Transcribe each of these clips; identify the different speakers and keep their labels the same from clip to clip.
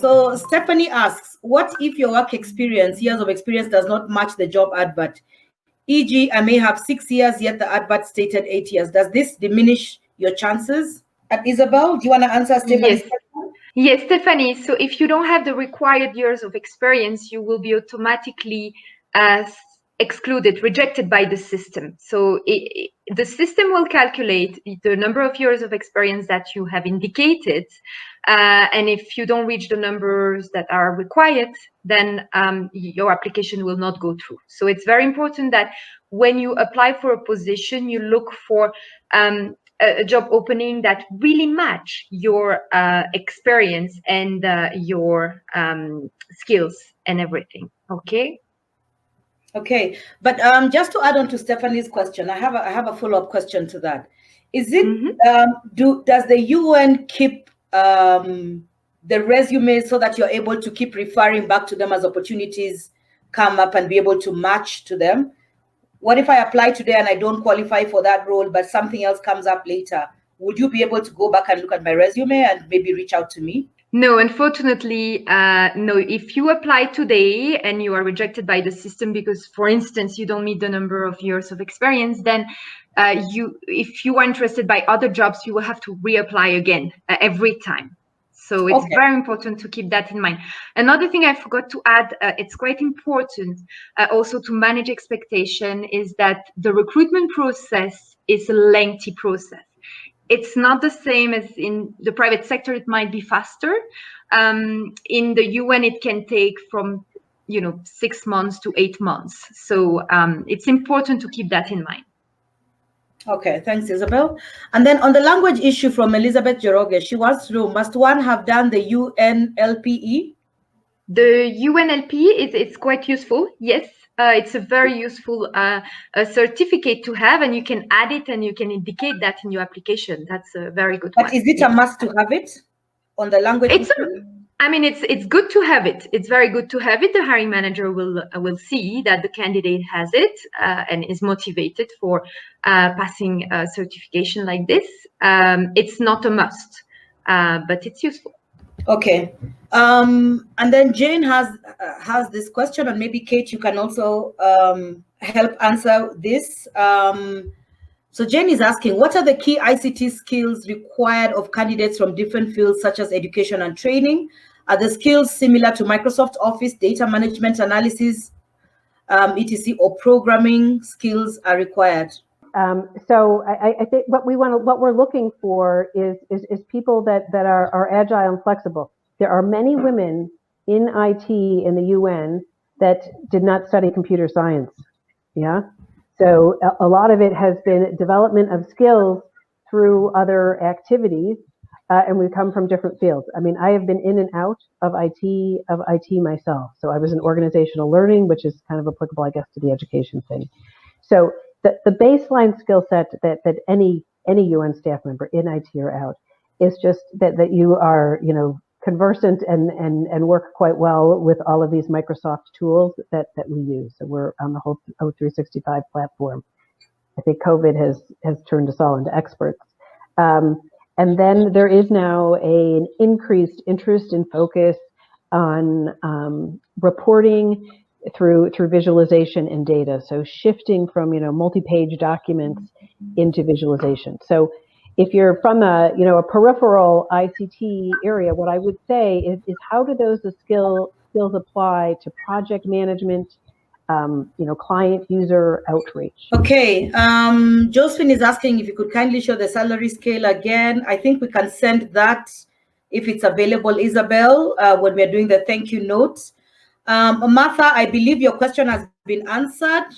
Speaker 1: So Stephanie asks, what if your work experience, years of experience, does not match the job advert? E.g., I may have 6 years, yet the advert stated 8 years. Does this diminish your chances? Isabel, do you want to answer Stephanie's question?
Speaker 2: Yes, Stephanie. So if you don't have the required years of experience, you will be automatically excluded, rejected by the system. So the system will calculate the number of years of experience that you have indicated. And if you don't reach the numbers that are required, then your application will not go through. So it's very important that when you apply for a position, you look for a job opening that really match your experience and your skills and everything. Okay.
Speaker 1: Okay, but just to add on to Stephanie's question, I have a follow-up question to that. Is it does the UN keep the resume so that you're able to keep referring back to them as opportunities come up and be able to match to them? What if I apply today and I don't qualify for that role, but something else comes up later? Would you be able to go back and look at my resume and maybe reach out to me?
Speaker 2: No, unfortunately, no. If you apply today and you are rejected by the system because, for instance, you don't meet the number of years of experience, then if you are interested by other jobs, you will have to reapply again every time. So it's very important to keep that in mind. Another thing I forgot to add, it's quite important also to manage expectation, is that the recruitment process is a lengthy process. It's not the same as in the private sector. It might be faster. In the UN, it can take from 6 months to 8 months. So it's important to keep that in mind.
Speaker 1: Okay, thanks, Isabel. And then on the language issue from Elizabeth Jeroge, she wants to know, must one have done the UNLPE?
Speaker 2: The UNLPE, it's quite useful, yes. It's a very useful certificate to have, and you can add it and you can indicate that in your application. That's a very good one.
Speaker 1: But is it a must to have it on the language issue?
Speaker 2: It's good to have it. It's very good to have it. The hiring manager will see that the candidate has it and is motivated for passing a certification like this. It's not a must, but it's useful.
Speaker 1: Okay. And then Jane has this question, and maybe Kate, you can also help answer this. So Jane is asking, what are the key ICT skills required of candidates from different fields such as education and training? Are the skills similar to Microsoft Office, data management, analysis, etc., or programming skills are required?
Speaker 3: So I think what we're looking for is people that are agile and flexible. There are many women in IT in the UN that did not study computer science. Yeah. So a lot of it has been development of skills through other activities, and we come from different fields. I mean, I have been in and out of IT myself. So I was in organizational learning, which is kind of applicable, I guess, to the education thing. So the baseline skill set that any UN staff member in IT or out is just that you are, conversant and work quite well with all of these Microsoft tools that we use. So we're on the whole O365 platform. I think COVID has turned us all into experts. And then there is now an increased interest and focus on reporting through visualization and data. So shifting from multi-page documents into visualization. So if you're from a peripheral ICT area, what I would say is how do those skills apply to project management, client user outreach?
Speaker 1: Okay, Josephine is asking if you could kindly show the salary scale again. I think we can send that if it's available, Isabel, when we're doing the thank you notes. Martha, I believe your question has been answered,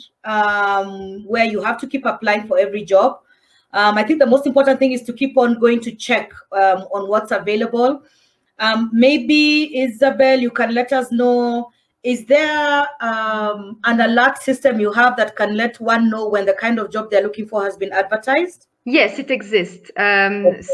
Speaker 1: where you have to keep applying for every job. I think the most important thing is to keep on going to check on what's available. Maybe, Isabel, you can let us know, is there an alert system you have that can let one know when the kind of job they're looking for has been advertised?
Speaker 2: Yes, it exists.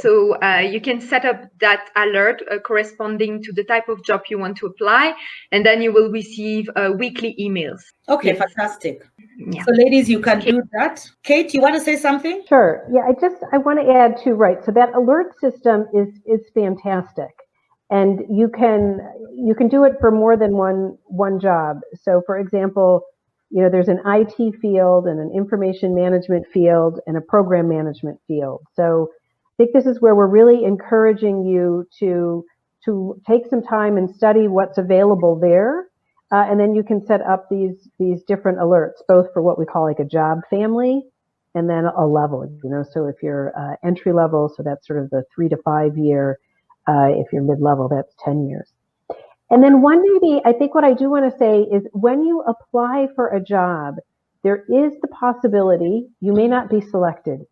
Speaker 2: So you can set up that alert corresponding to the type of job you want to apply, and then you will receive weekly emails.
Speaker 1: Okay, yes. Fantastic. Yeah. So ladies, you can do that. Kate, you want to say something?
Speaker 3: Sure. Yeah, I want to add too, right. So that alert system is fantastic. And you can do it for more than one job. So for example, there's an IT field and an information management field and a program management field. So I think this is where we're really encouraging you to take some time and study what's available there. And then you can set up these different alerts, both for what we call like a job family and then a level, so if you're entry level, so that's sort of the 3 to 5 year. If you're mid-level, that's 10 years. And then I think what I do want to say is when you apply for a job, there is the possibility you may not be selected,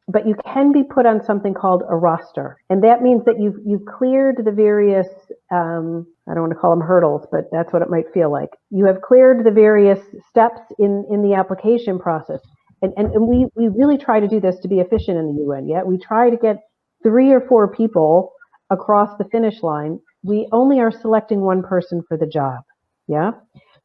Speaker 3: but you can be put on something called a roster. And that means that you've cleared the various, I don't want to call them hurdles, but that's what it might feel like. You have cleared the various steps in the application process. And we really try to do this to be efficient in the UN. Yeah, we try to get 3 or 4 people across the finish line. We only are selecting one person for the job. Yeah.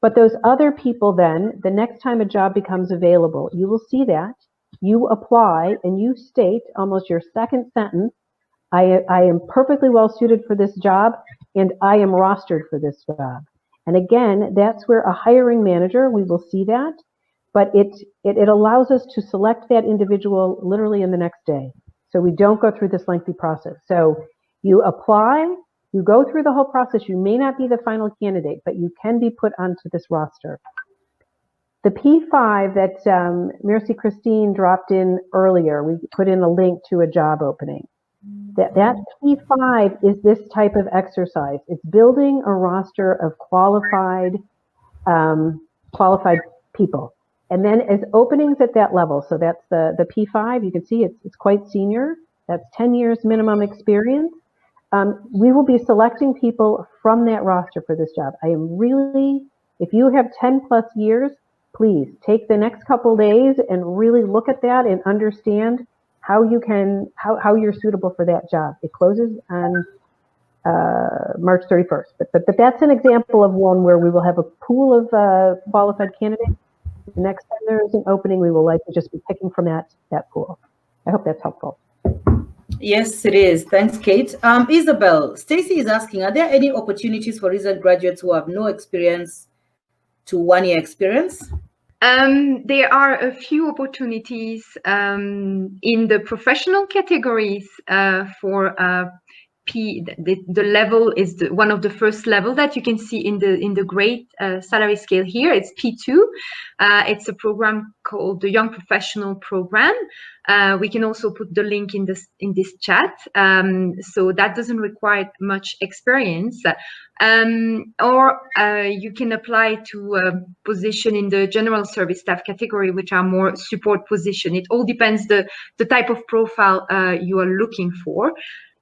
Speaker 3: But those other people then, the next time a job becomes available, you will see that. You apply and you state almost your second sentence, I am perfectly well suited for this job and I am rostered for this job. And again, that's where a hiring manager, we will see that, but it allows us to select that individual literally in the next day. So we don't go through this lengthy process. So you apply, you go through the whole process. You may not be the final candidate, but you can be put onto this roster. The P5 that Merci Christine dropped in earlier, we put in a link to a job opening. That P5 is this type of exercise. It's building a roster of qualified people. And then as openings at that level, so that's the P5, you can see it's quite senior. That's 10 years minimum experience. We will be selecting people from that roster for this job. If you have 10 plus years, please take the next couple days and really look at that and understand how you're suitable for that job. It closes on March 31st. But that's an example of one where we will have a pool of qualified candidates. The next time there is an opening, we will likely just be picking from that pool. I hope that's helpful.
Speaker 1: Yes, it is. Thanks, Kate. Isabel, Stacy is asking, are there any opportunities for recent graduates who have no experience to 1 year experience?
Speaker 2: There are a few opportunities in the professional categories for the level is one of the first level that you can see in the grade salary scale here. It's P2. It's a program called the Young Professional Program. We can also put the link in this chat. So that doesn't require much experience. Or you can apply to a position in the general service staff category, which are more support position. It all depends the type of profile you are looking for.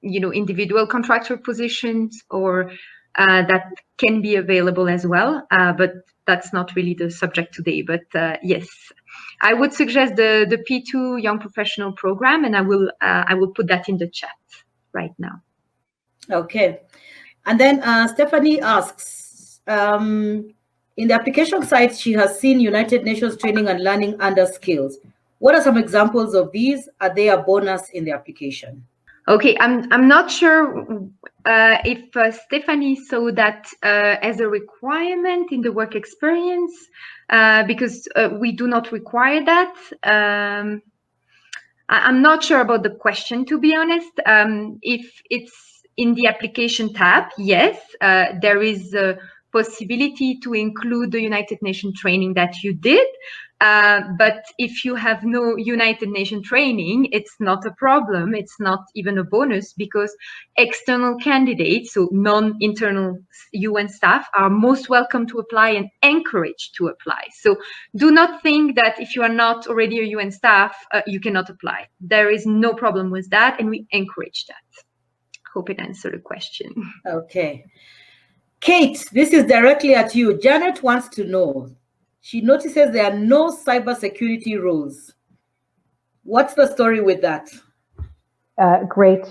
Speaker 2: Individual contractor positions or that can be available as well, but that's not really the subject today. But yes, I would suggest the P2 Young Professional Program, and I will put that in the chat right now.
Speaker 1: Okay. And then Stephanie asks, in the application site, she has seen United Nations training and learning under skills. What are some examples of these? Are they a bonus in the application?
Speaker 2: Okay, I'm not sure if Stephanie saw that as a requirement in the work experience, because we do not require that. I'm not sure about the question, to be honest. If it's in the application tab, yes, there is a possibility to include the United Nations training that you did. But if you have no United Nations training, it's not a problem. It's not even a bonus because external candidates, so non-internal UN staff, are most welcome to apply and encouraged to apply. So do not think that if you are not already a UN staff, you cannot apply. There is no problem with that, and we encourage that. Hope it answered the question.
Speaker 1: Okay. Kate, this is directly at you. Janet wants to know. She notices there are no cybersecurity rules. What's the story with that?
Speaker 3: Great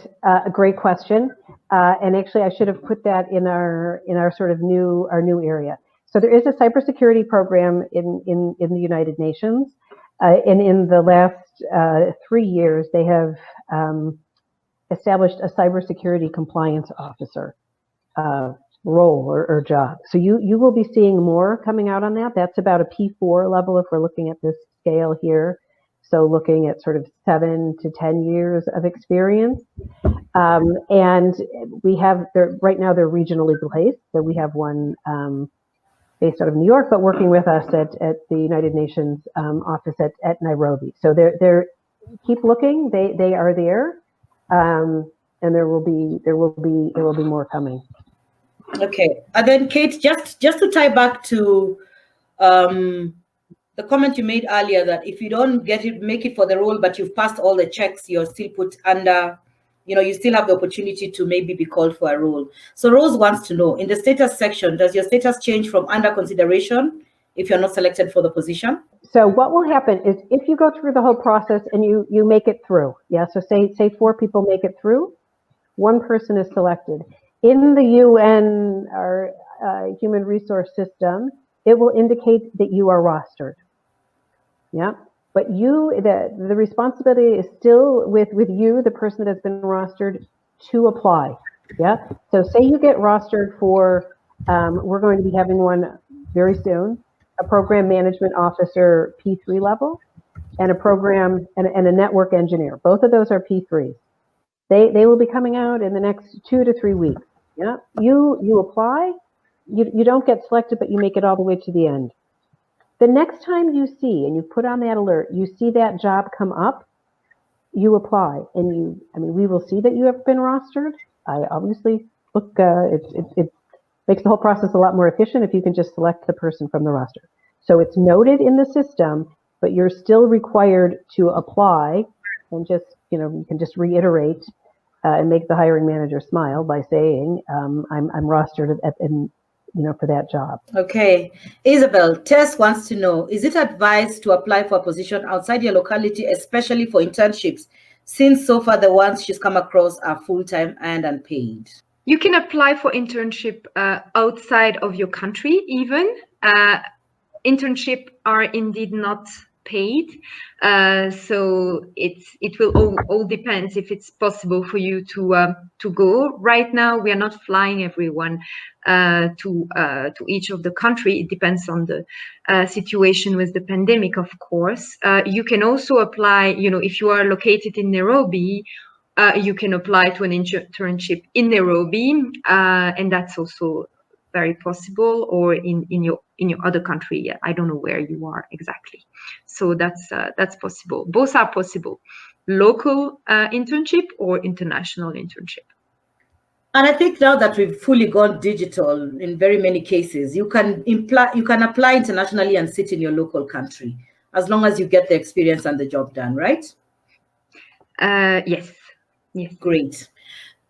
Speaker 3: question. And actually, I should have put that in our sort of new area. So there is a cybersecurity program in the United Nations, and in the last 3 years, they have established a cybersecurity compliance officer. role or job. So you will be seeing more coming out on that. That's about a P4 level if we're looking at this scale here. So looking at sort of 7 to 10 years of experience. And we have, right now they're regionally placed. So we have one based out of New York, but working with us at the United Nations office at Nairobi. So they're keep looking. They are there, and there will be more coming.
Speaker 1: Okay, and then Kate, just to tie back to the comment you made earlier that if you don't make it for the role, but you've passed all the checks, you're still put under, you still have the opportunity to maybe be called for a role. So Rose wants to know, in the status section, does your status change from under consideration if you're not selected for the position?
Speaker 3: So what will happen is if you go through the whole process and you make it through, yeah, so say 4 people make it through, 1 person is selected. In the UN or human resource system, it will indicate that you are rostered. Yeah, but the responsibility is still with you, the person that has been rostered, to apply. Yeah, so say you get rostered for, we're going to be having one very soon, a program management officer P3 level, and a program and a network engineer. Both of those are P3s. They will be coming out in the next 2 to 3 weeks. Yeah, you apply, you don't get selected, but you make it all the way to the end. The next time you see, and you put on that alert, you see that job come up, you apply, and we will see that you have been rostered. I obviously look, it makes the whole process a lot more efficient if you can just select the person from the roster. So it's noted in the system, but you're still required to apply, and just, you can just reiterate and make the hiring manager smile by saying, I'm rostered for that job.
Speaker 1: Okay. Isabel, Tess wants to know, is it advised to apply for a position outside your locality, especially for internships, since so far the ones she's come across are full-time and unpaid?
Speaker 2: You can apply for internship outside of your country even. Internship are indeed not paid, so it will all depends if it's possible for you to go. Right now we are not flying everyone to each of the country. It depends on the situation with the pandemic, of course. You can also apply, if you are located in Nairobi, you can apply to an internship in Nairobi, and that's also very possible, or in your other country. Yeah, I don't know where you are exactly. So that's possible. Both are possible, local internship or international internship.
Speaker 1: And I think now that we've fully gone digital in very many cases, you can apply internationally and sit in your local country, as long as you get the experience and the job done, right?
Speaker 2: Yes.
Speaker 1: Great.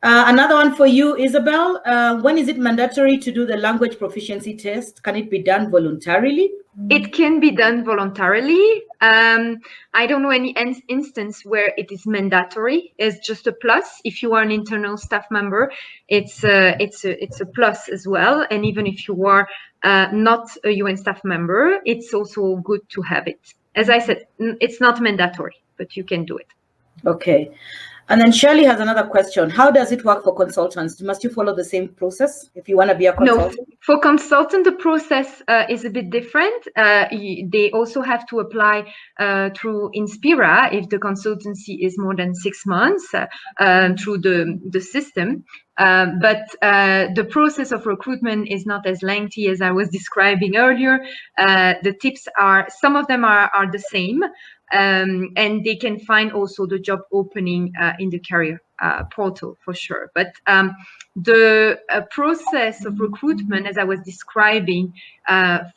Speaker 1: Another one for you, Isabel. When is it mandatory to do the language proficiency test? Can it be done voluntarily?
Speaker 2: It can be done voluntarily. I don't know any instance where it is mandatory. It's just a plus. If you are an internal staff member, it's a plus as well. And even if you are not a UN staff member, it's also good to have it. As I said, it's not mandatory, but you can do it.
Speaker 1: Okay. And then Shirley has another question. How does it work for consultants? Must you follow the same process if you want to be a consultant?
Speaker 2: No, for consultant, the process is a bit different. They also have to apply through Inspira if the consultancy is more than 6 months through the system. But the process of recruitment is not as lengthy as I was describing earlier. The tips are, some of them are the same. And they can find also the job opening in the career portal for sure. But the process of recruitment, as I was describing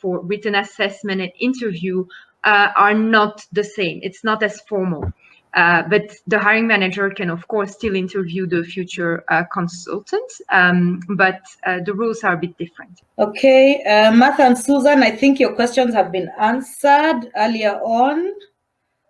Speaker 2: for written assessment and interview, are not the same. It's not as formal. But the hiring manager can, of course, still interview the future consultants, but the rules are a bit different.
Speaker 1: Okay, Martha and Susan, I think your questions have been answered earlier on.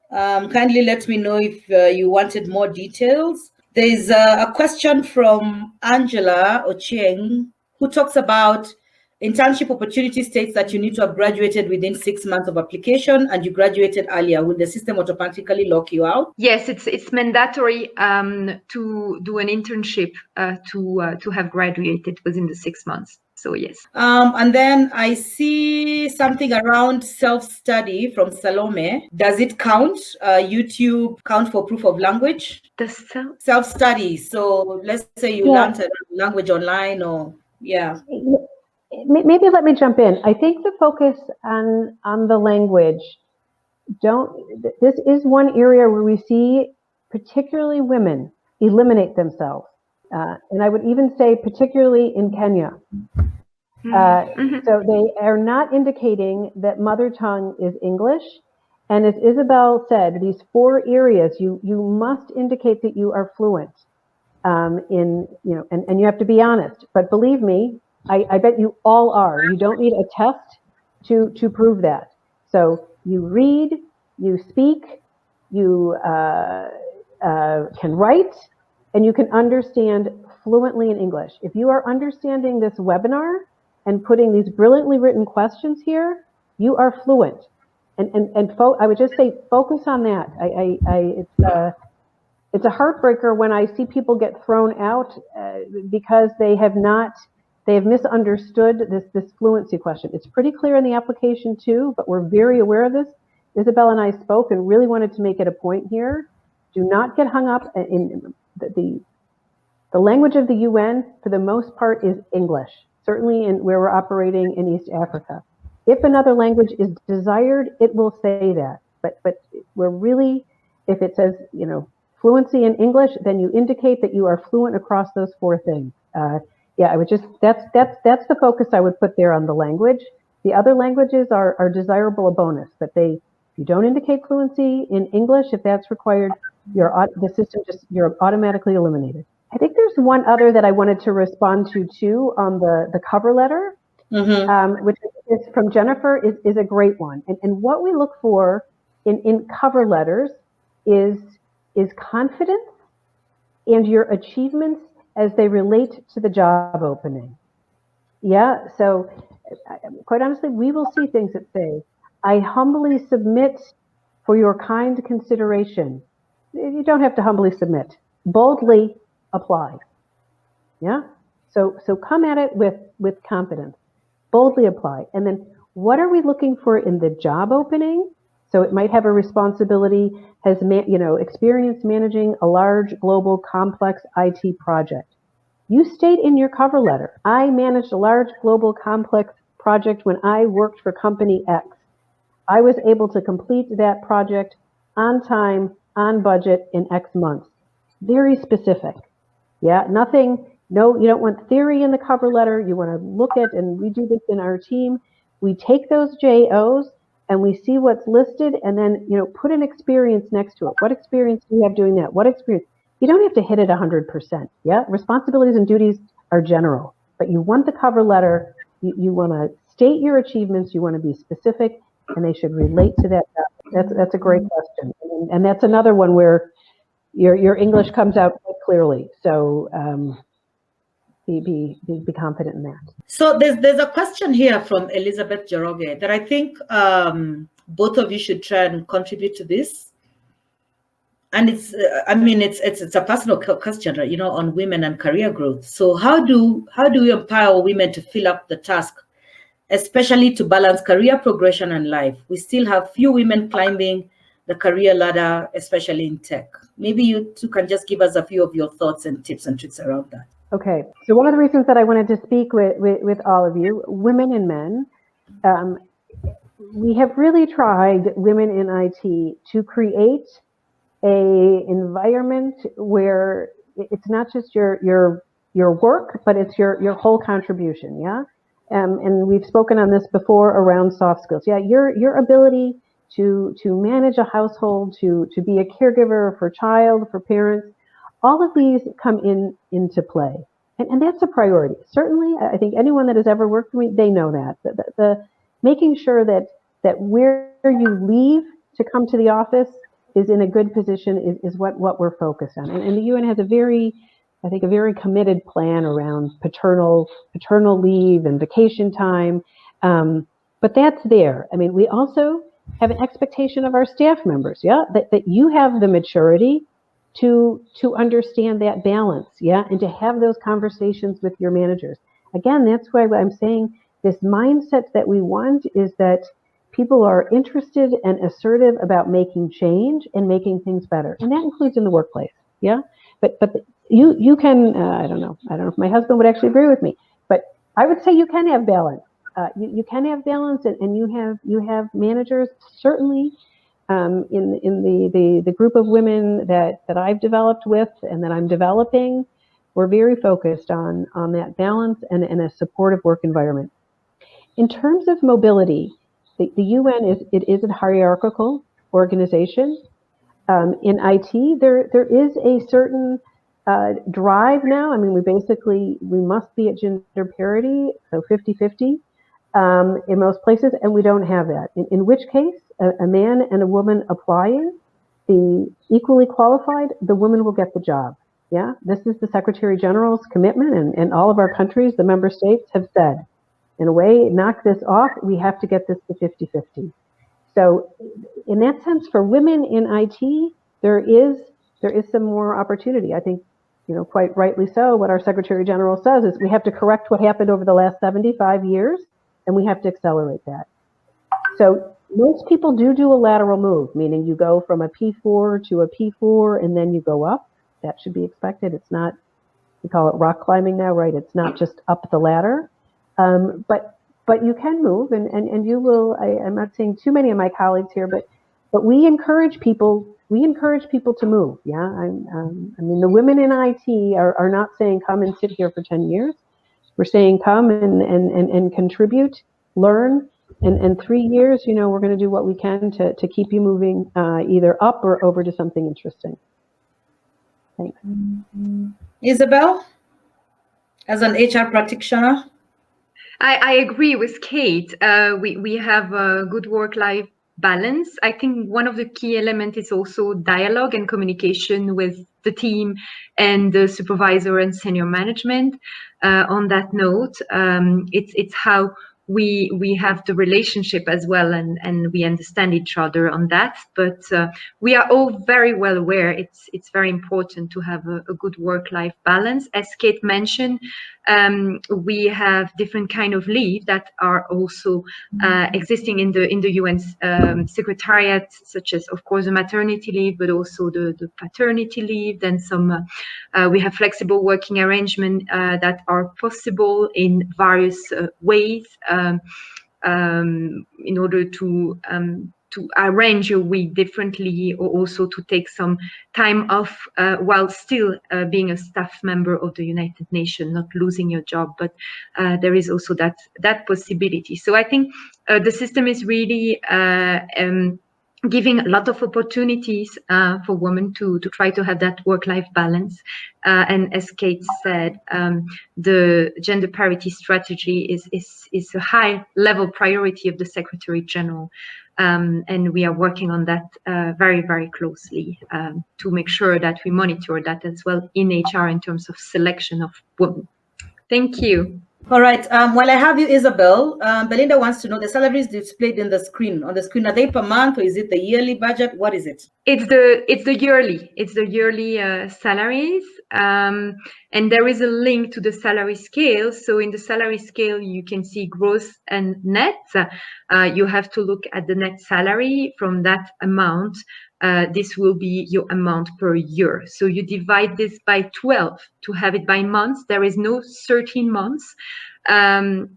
Speaker 1: Kindly let me know if you wanted more details. There's a question from Angela Ochieng, who talks about Internship opportunity states that you need to have graduated within 6 months of application, and you graduated earlier. Will the system automatically lock you out?
Speaker 2: Yes, it's mandatory to do an internship to have graduated within the 6 months. So yes.
Speaker 1: And then I see something around self-study from Salome. Does it count? YouTube count for proof of language?
Speaker 2: The
Speaker 1: Self-study. So let's say you learned a language online, or
Speaker 3: Maybe let me jump in. I think the focus on the language, this is one area where we see particularly women eliminate themselves. And I would even say particularly in Kenya. So they are not indicating that mother tongue is English. And as Isabel said, these 4 areas, you must indicate that you are fluent in, and you have to be honest. But believe me, I bet you all are. You don't need a test to prove that. So you read, you speak, you can write, and you can understand fluently in English. If you are understanding this webinar and putting these brilliantly written questions here, you are fluent. And I would just say focus on that. It's a heartbreaker when I see people get thrown out because they have misunderstood this fluency question. It's pretty clear in the application too, but we're very aware of this. Isabel and I spoke and really wanted to make it a point here. Do not get hung up in the language of the UN, for the most part, is English, certainly where we're operating in East Africa. If another language is desired, it will say that. But we're really, if it says, fluency in English, then you indicate that you are fluent across those 4 things. I would just, that's the focus I would put there on the language. The other languages are desirable, a bonus, but if you don't indicate fluency in English, if that's required, you're automatically eliminated. I think there's one other that I wanted to respond to too on the cover letter, which is from Jennifer, is a great one. And what we look for in cover letters is confidence and your achievements as they relate to the job opening. Yeah, so quite honestly, we will see things that say, I humbly submit for your kind consideration. You don't have to humbly submit. Boldly apply. Yeah, so come at it with confidence. Boldly apply. And then what are we looking for in the job opening? So it might have a responsibility, has experience managing a large, global, complex IT project. You state in your cover letter, I managed a large, global, complex project when I worked for company X. I was able to complete that project on time, on budget, in X months. Very specific. Yeah, nothing, no, you don't want theory in the cover letter. You want to look at, and we do this in our team, we take those JOs and we see what's listed and then, put an experience next to it. What experience do you have doing that? What experience? You don't have to hit it 100%. Yeah, responsibilities and duties are general, but you want the cover letter. You want to state your achievements. You want to be specific, and they should relate to that. That's a great question, and that's another one where your English comes out quite clearly. So be confident in that.
Speaker 1: So there's a question here from Elizabeth Joroge that I think both of you should try and contribute to this. And it's a personal question, right? On women and career growth. So how do we empower women to fill up the task, especially to balance career progression and life? We still have few women climbing the career ladder, especially in tech. Maybe you two can just give us a few of your thoughts and tips and tricks around that.
Speaker 3: Okay, so one of the reasons that I wanted to speak with all of you, women and men, we have really tried, women in IT, to create a environment where it's not just your work, but it's your whole contribution. Yeah, and we've spoken on this before around soft skills. Yeah, your ability to manage a household, to be a caregiver for child, for parents, all of these come into play, and that's a priority. Certainly, I think anyone that has ever worked with me, they know that the making sure that where you leave to come to the office is in a good position is what we're focused on. And the UN has a very I think, a very committed plan around paternal leave and vacation time. But that's there. I mean, we also have an expectation of our staff members, that you have the maturity to understand that balance, and to have those conversations with your managers. Again, that's why I'm saying this mindset that we want is that people are interested and assertive about making change and making things better, and that includes in the workplace. But you can, I don't know if my husband would actually agree with me, but I would say you can have balance. You can have balance, and you have managers, certainly in the group of women that I've developed with and that I'm developing. We're very focused on that balance and a supportive work environment. In terms of mobility, the UN is a hierarchical organization. In IT, there is a certain drive now. I mean, we must be at gender parity, so 50-50 in most places, and we don't have that. In which case, a man and a woman applying, the equally qualified, the woman will get the job. This is the Secretary General's commitment, and all of our countries, the member states, have said, in a way, knock this off, we have to get this to 50-50. So in that sense, for women in IT, there is some more opportunity. I think, quite rightly so, what our Secretary General says is we have to correct what happened over the last 75 years, and we have to accelerate that. So most people do a lateral move, meaning you go from a P4 to a P4, and then you go up. That should be expected. It's not, we call it rock climbing now, right? It's not just up the ladder. But you can move, and you will. I'm not saying too many of my colleagues here, but we encourage people. We encourage people to move. I mean, the women in IT are not saying come and sit here for 10 years. We're saying come and contribute, learn, and 3 years. We're going to do what we can to keep you moving either up or over to something interesting. Thanks.
Speaker 1: Isabel, as an HR practitioner.
Speaker 2: I agree with Kate. We have a good work-life balance. I think one of the key elements is also dialogue and communication with the team and the supervisor and senior management. On that note, it's how we have the relationship as well, and we understand each other on that. But we are all very well aware it's very important to have a good work-life balance. As Kate mentioned, we have different kind of leave that are also existing in the UN Secretariat, such as, of course, the maternity leave, but also the paternity leave. Then some we have flexible working arrangement that are possible in various ways in order to arrange your week differently, or also to take some time off while still being a staff member of the United Nations, not losing your job. But there is also that possibility. So I think the system is really giving a lot of opportunities for women to try to have that work-life balance. And as Kate said, the gender parity strategy is a high-level priority of the Secretary General. And we are working on that very, very closely to make sure that we monitor that as well in HR in terms of selection of women. Thank you.
Speaker 1: All right. While I have you, Isabel, Belinda wants to know the salaries displayed in the screen. On the screen, are they per month, or is it the yearly budget? What is it?
Speaker 2: It's the yearly salaries, and there is a link to the salary scale. So in the salary scale, you can see gross and net. You have to look at the net salary. From that amount, this will be your amount per year. So you divide this by 12 to have it by months. There is no 13 months. And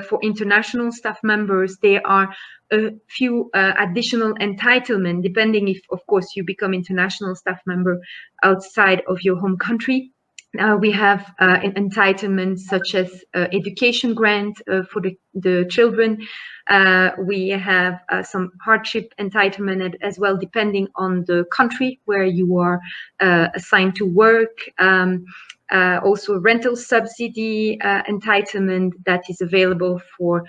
Speaker 2: for international staff members, there are a few additional entitlement, depending if, of course, you become international staff member outside of your home country. We have entitlements such as education grant for the children. We have some hardship entitlement as well, depending on the country where you are assigned to work. also rental subsidy entitlement that is available for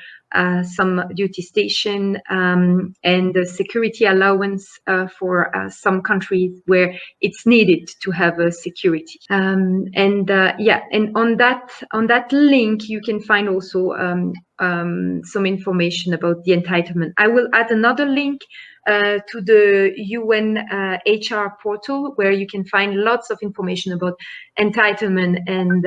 Speaker 2: some duty station, and the security allowance for some countries where it's needed to have a security. And on that link you can find also some information about the entitlement. I will add another link to the UN HR portal, where you can find lots of information about entitlement and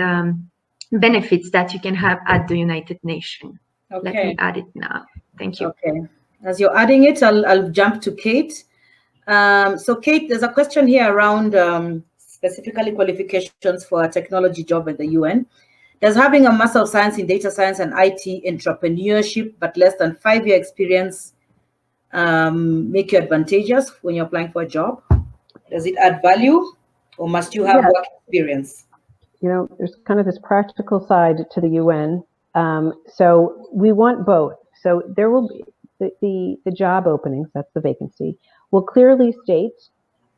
Speaker 2: benefits that you can have at the United Nations.
Speaker 1: Okay.
Speaker 2: Let me add it now. Thank you.
Speaker 1: Okay. As you're adding it, I'll jump to Kate. So Kate, there's a question here around specifically qualifications for a technology job at the UN. Does having a Master of Science in Data Science and IT entrepreneurship but less than 5-year experience make you advantageous when you're applying for a job? Does it add value, or must you have work experience?
Speaker 3: There's kind of this practical side to the UN. So we want both. So there will be the job openings, that's the vacancy, will clearly state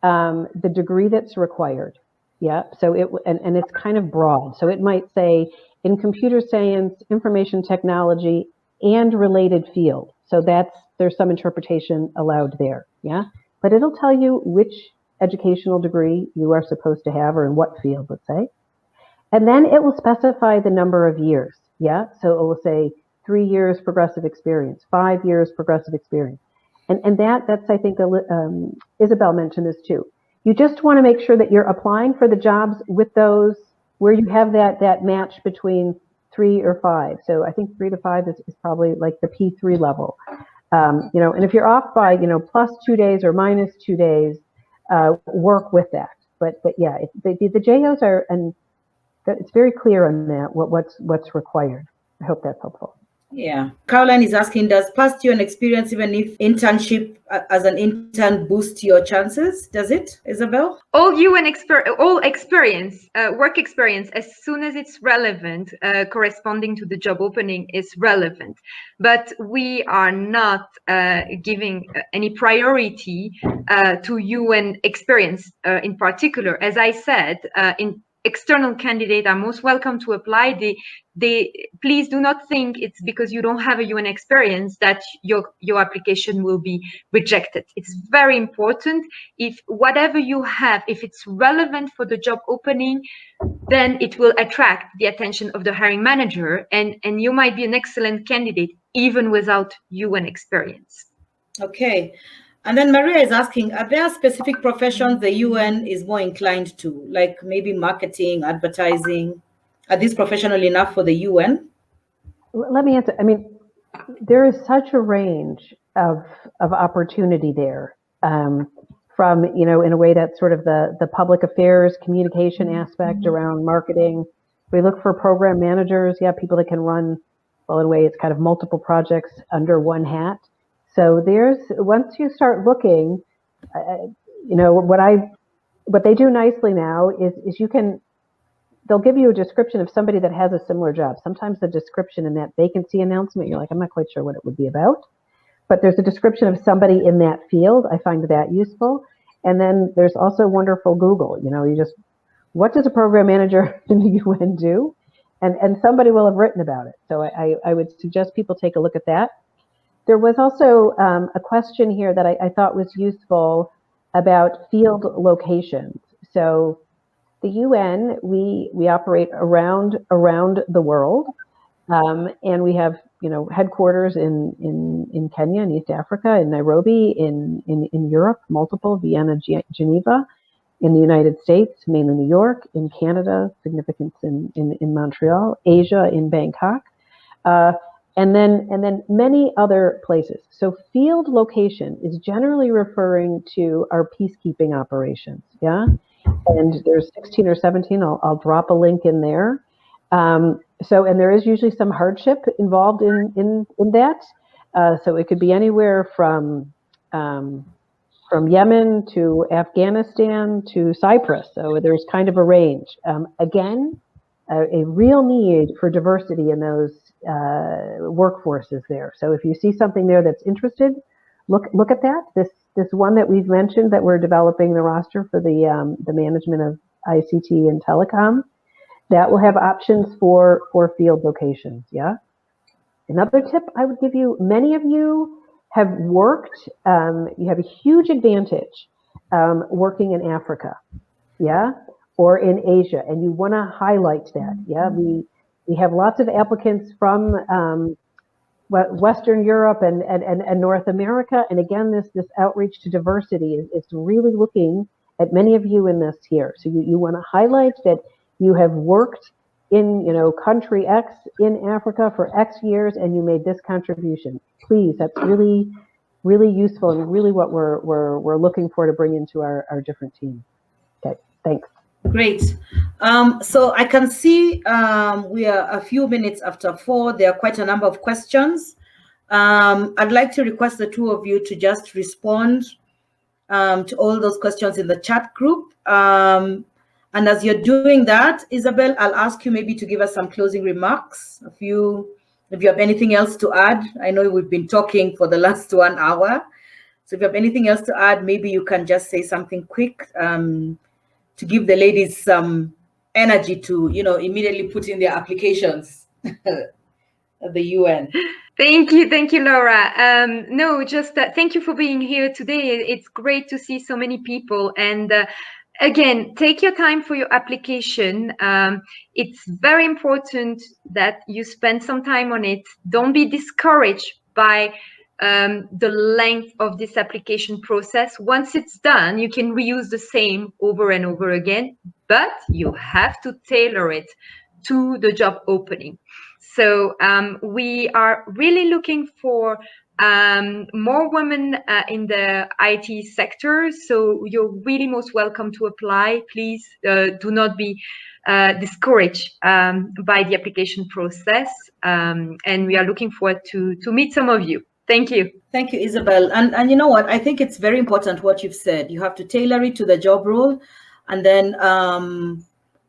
Speaker 3: the degree that's required. Yeah. So and it's kind of broad. So it might say in computer science, information technology, and related field. So there's some interpretation allowed there. Yeah. But it'll tell you which educational degree you are supposed to have, or in what field, let's say. And then it will specify the number of years. Yeah. So it will say 3 years progressive experience, 5 years progressive experience. And that's, I think, Isabel mentioned this too. You just want to make sure that you're applying for the jobs with those where you have that match between 3 or 5. So I think 3 to 5 is probably like the P3 level. And if you're off by, plus 2 days or minus 2 days, work with that. But yeah, the JOs are, and it's very clear on that what's required. I hope that's helpful.
Speaker 1: Yeah. Caroline is asking, does past year experience, even if internship as an intern, boost your chances? Does it, Isabel?
Speaker 2: All experience, work experience, as soon as it's relevant, corresponding to the job opening, is relevant. But we are not giving any priority to UN experience in particular. As I said, external candidates are most welcome to apply. They please do not think it's because you don't have a UN experience that your application will be rejected. It's very important. If whatever you have, if it's relevant for the job opening, then it will attract the attention of the hiring manager, and you might be an excellent candidate even without UN experience.
Speaker 1: Okay. And then Maria is asking, are there specific professions the UN is more inclined to, like maybe marketing, advertising? Are these professional enough for the UN?
Speaker 3: Let me answer. I mean, there is such a range of opportunity there, from, in a way that's sort of the public affairs communication aspect around marketing. We look for program managers, people that can run, well, in a way it's kind of multiple projects under one hat. So once you start looking, what they do nicely now is they'll give you a description of somebody that has a similar job. Sometimes the description in that vacancy announcement, you're like, I'm not quite sure what it would be about, but there's a description of somebody in that field. I find that useful. And then there's also wonderful Google, what does a program manager in the UN do? And somebody will have written about it. So I would suggest people take a look at that. There was also a question here that I thought was useful about field locations. So the UN, we operate around the world, and we have headquarters in Kenya, in East Africa, in Nairobi, in Europe, multiple, Vienna, Geneva, in the United States, mainly New York, in Canada, significance in Montreal, Asia, in Bangkok. And then many other places. So field location is generally referring to our peacekeeping operations, yeah? And there's 16 or 17, I'll drop a link in there. And there is usually some hardship involved in that. So it could be anywhere from Yemen to Afghanistan to Cyprus. So there's kind of a range. Again, a real need for diversity in those workforces there. So if you see something there that's interested, look at that. This one that we've mentioned that we're developing the roster for the management of ICT and telecom. That will have options for field locations. Yeah. Another tip I would give you, many of you have worked, you have a huge advantage working in Africa, yeah, or in Asia, and you want to highlight that. Yeah, we have lots of applicants from Western Europe and North America, and again, this outreach to diversity is really looking at many of you in this here. So you want to highlight that you have worked in country X in Africa for X years, and you made this contribution. Please, that's really useful and really what we're looking for to bring into our different teams. Okay, thanks.
Speaker 1: Great. So I can see we are a few minutes after 4. There are quite a number of questions. I'd like to request the two of you to just respond to all those questions in the chat group. And as you're doing that, Isabel, I'll ask you maybe to give us some closing remarks. If you have anything else to add. I know we've been talking for the last 1 hour. So if you have anything else to add, maybe you can just say something quick to give the ladies some energy to, immediately put in their applications at the UN.
Speaker 2: Thank you, Laura. No, just thank you for being here today. It's great to see so many people. And again, take your time for your application. It's very important that you spend some time on it. Don't be discouraged by the length of this application process. Once it's done, you can reuse the same over and over again, but you have to tailor it to the job opening. So we are really looking for more women in the IT sector. So you're really most welcome to apply. Please do not be discouraged by the application process. And we are looking forward to meet some of you. Thank you.
Speaker 1: Thank you, Isabel. And you know what? I think it's very important what you've said. You have to tailor it to the job role. And then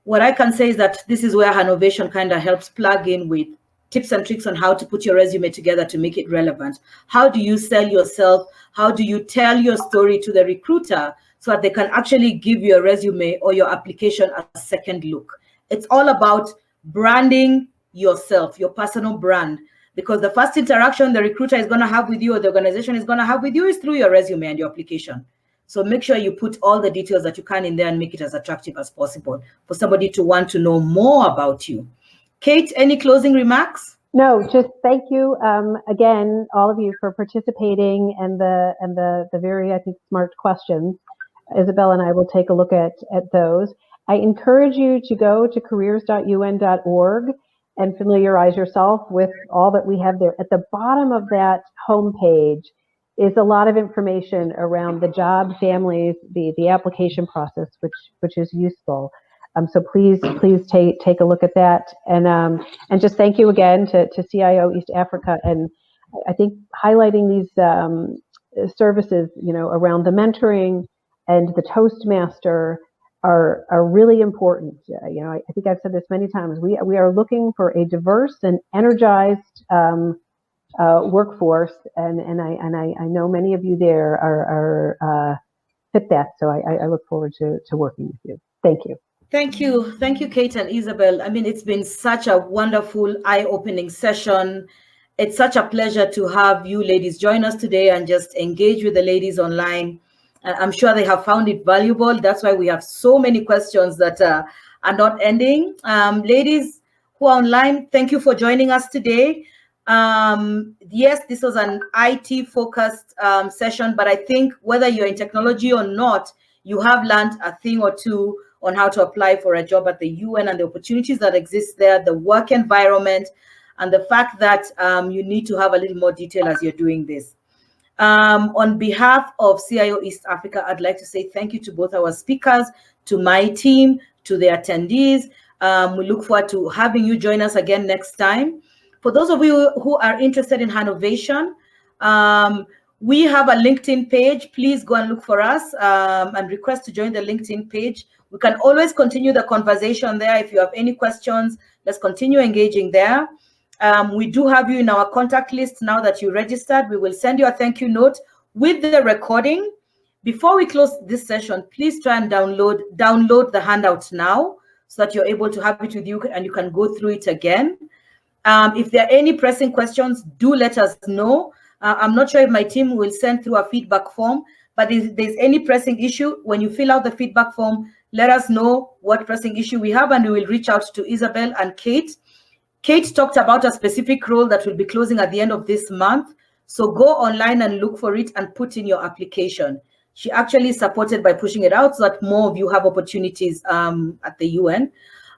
Speaker 1: what I can say is that this is where Hanovation kind of helps plug in with tips and tricks on how to put your resume together to make it relevant. How do you sell yourself? How do you tell your story to the recruiter so that they can actually give your resume or your application a second look? It's all about branding yourself, your personal brand, because the first interaction the recruiter is going to have with you or the organization is going to have with you is through your resume and your application. So make sure you put all the details that you can in there and make it as attractive as possible for somebody to want to know more about you. Kate, any closing remarks?
Speaker 3: No, just thank you again, all of you, for participating and the very, I think, smart questions. Isabel and I will take a look at those. I encourage you to go to careers.un.org and familiarize yourself with all that we have there. At the bottom of that homepage is a lot of information around the job, families, the application process, which is useful. So please take a look at that, and just thank you again to CIO East Africa, and I think highlighting these services, around the mentoring and the Toastmaster are really important. I think I've said this many times. We are looking for a diverse and energized workforce, and I know many of you there are fit that. So I look forward to working with you. Thank you.
Speaker 1: Thank you, Kate and Isabel. I mean, it's been such a wonderful, eye-opening session. It's such a pleasure to have you ladies join us today and just engage with the ladies online. I'm sure they have found it valuable. That's why we have so many questions that are not ending. Ladies who are online, thank you for joining us today. Yes, this was an IT-focused session, but I think whether you're in technology or not, you have learned a thing or two on how to apply for a job at the UN and the opportunities that exist there, the work environment, and the fact that you need to have a little more detail as you're doing this. On behalf of CIO East Africa, I'd like to say thank you to both our speakers, to my team, to the attendees. We look forward to having you join us again next time. For those of you who are interested in Hanovation, we have a LinkedIn page. Please go and look for us and request to join the LinkedIn page. We can always continue the conversation there. If you have any questions, let's continue engaging there. We do have you in our contact list now that you registered. We will send you a thank you note with the recording. Before we close this session, please try and download the handout now so that you're able to have it with you and you can go through it again. If there are any pressing questions, do let us know. I'm not sure if my team will send through a feedback form, but if there's any pressing issue, when you fill out the feedback form, let us know what pressing issue we have, and we will reach out to Isabel and Kate. Kate talked about a specific role that will be closing at the end of this month. So go online and look for it and put in your application. She actually supported by pushing it out so that more of you have opportunities at the UN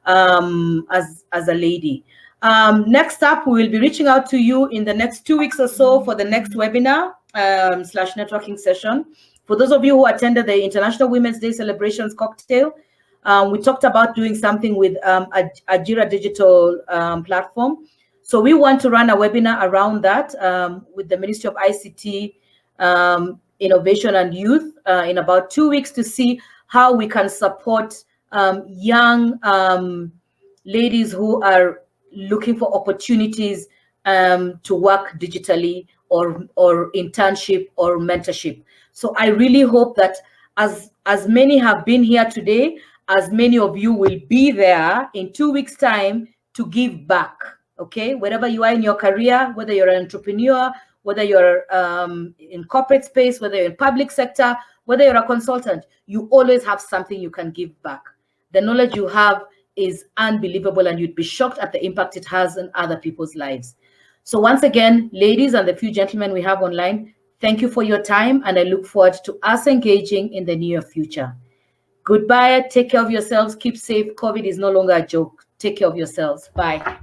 Speaker 1: as a lady. Next up, we will be reaching out to you in the next 2 weeks or so for the next webinar / networking session. For those of you who attended the International Women's Day celebrations cocktail, we talked about doing something with a Jira digital platform. So we want to run a webinar around that with the Ministry of ICT, Innovation and Youth in about 2 weeks to see how we can support young ladies who are looking for opportunities to work digitally or internship or mentorship. So I really hope that as many have been here today, as many of you will be there in 2 weeks' time to give back, okay? Wherever you are in your career, whether you're an entrepreneur, whether you're in corporate space, whether you're in public sector, whether you're a consultant, you always have something you can give back. The knowledge you have is unbelievable, and you'd be shocked at the impact it has on other people's lives. So once again, ladies and the few gentlemen we have online, thank you for your time, and I look forward to us engaging in the near future. Goodbye, take care of yourselves, keep safe. COVID is no longer a joke. Take care of yourselves. Bye.